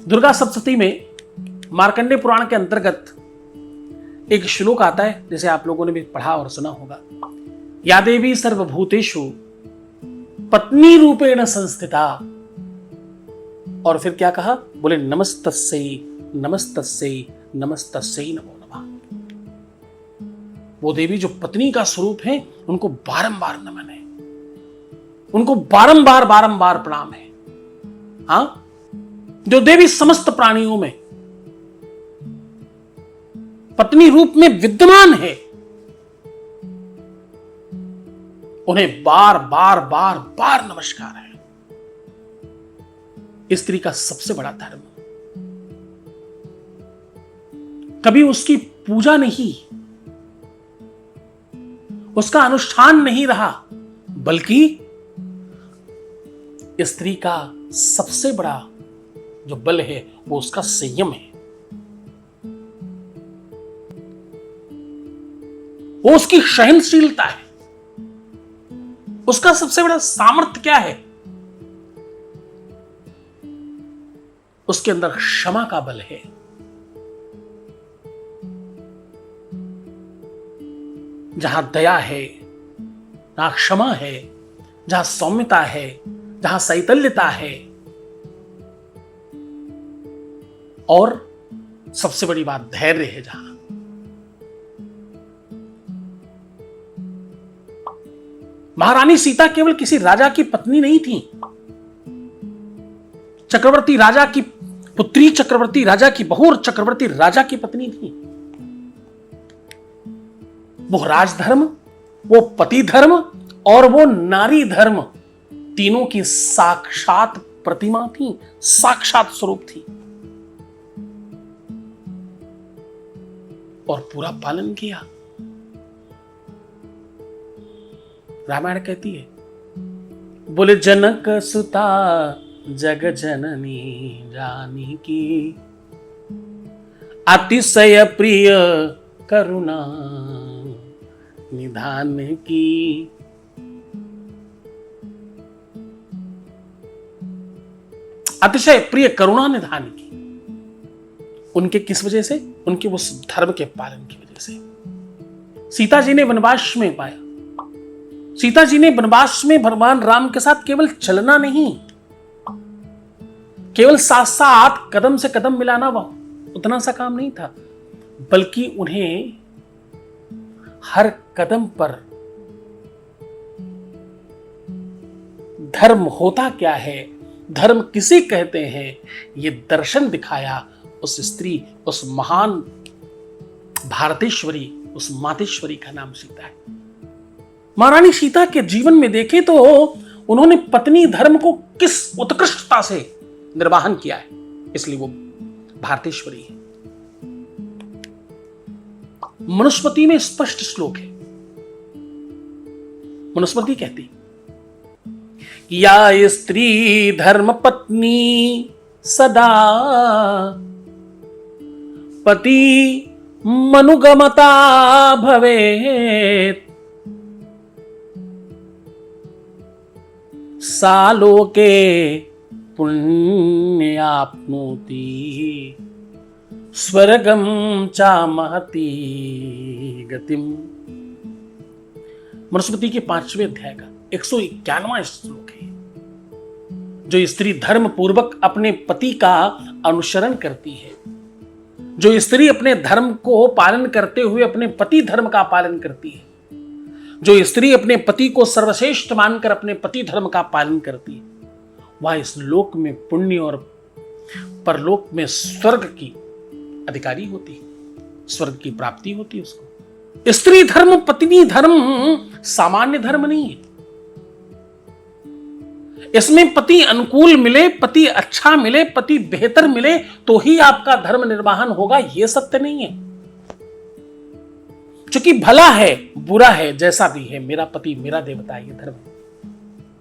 दुर्गा सप्तशती में मार्कंडेय पुराण के अंतर्गत एक श्लोक आता है, जिसे आप लोगों ने भी पढ़ा और सुना होगा। या देवी सर्वभूतेषु पत्नी रूपेण संस्थिता। और फिर क्या कहा? बोले नमस्तस्यै नमस्तस्यै नमस्तस्यै नमो नमः। वो देवी जो पत्नी का स्वरूप है, उनको बारंबार नमन है, उनको बारंबार बारंबार प्रणाम है। हां, जो देवी समस्त प्राणियों में पत्नी रूप में विद्यमान है, उन्हें बार बार बार बार नमस्कार है। स्त्री का सबसे बड़ा धर्म कभी उसकी पूजा नहीं, उसका अनुष्ठान नहीं रहा, बल्कि स्त्री का सबसे बड़ा जो बल है वो उसका संयम है। वो उसकी सहनशीलता है। उसका सबसे बड़ा सामर्थ्य क्या है? उसके अंदर क्षमा का बल है। जहां दया है, जहां क्षमा है, जहां सौम्यता है, जहां शैतल्यता है, और सबसे बड़ी बात धैर्य है। जहां महारानी सीता केवल किसी राजा की पत्नी नहीं थी, चक्रवर्ती राजा की पुत्री, चक्रवर्ती राजा की बहू और चक्रवर्ती राजा की पत्नी थी। वो राजधर्म, वो पति धर्म और वो नारी धर्म, तीनों की साक्षात प्रतिमा थी, साक्षात स्वरूप थी, और पूरा पालन किया। रामायण कहती है, बोले जनक सुता जग जननी जानकी, अतिशय प्रिय करुणा निधान की। अतिशय प्रिय करुणा निधान की। उनके किस वजह से? उनके उस धर्म के पालन की वजह से। सीता जी ने वनवास में पाया। सीता जी ने वनवास में भगवान राम के साथ केवल चलना नहीं, केवल साथ साथ कदम से कदम मिलाना, वह उतना सा काम नहीं था, बल्कि उन्हें हर कदम पर धर्म होता क्या है, धर्म किसे कहते हैं, यह दर्शन दिखाया उस स्त्री, उस महान भारतेश्वरी, उस मातेश्वरी का नाम सीता है। महारानी सीता के जीवन में देखें तो उन्होंने पत्नी धर्म को किस उत्कृष्टता से निर्वाहन किया है, इसलिए वो भारतेश्वरी है। मनुस्मृति में स्पष्ट श्लोक है। मनुस्मृति कहती, या स्त्री धर्म पत्नी सदा पति मनुगमता भवेत्, सालोके पुण्याप्नोति स्वर्गम चा महती गतिम। मनुस्मृति के 5वें अध्याय का 191वां श्लोक है। जो स्त्री धर्म पूर्वक अपने पति का अनुसरण करती है, जो स्त्री अपने धर्म को पालन करते हुए अपने पति धर्म का पालन करती है, जो स्त्री अपने पति को सर्वश्रेष्ठ मानकर अपने पति धर्म का पालन करती है, वह इस लोक में पुण्य और परलोक में स्वर्ग की अधिकारी होती है, स्वर्ग की प्राप्ति होती है उसको। स्त्री धर्म, पत्नी धर्म सामान्य धर्म नहीं है। इसमें पति अनुकूल मिले, पति अच्छा मिले, पति बेहतर मिले तो ही आपका धर्म निर्वाहन होगा, यह सत्य नहीं है। क्योंकि भला है बुरा है जैसा भी है, मेरा पति मेरा देवता, ये धर्म है।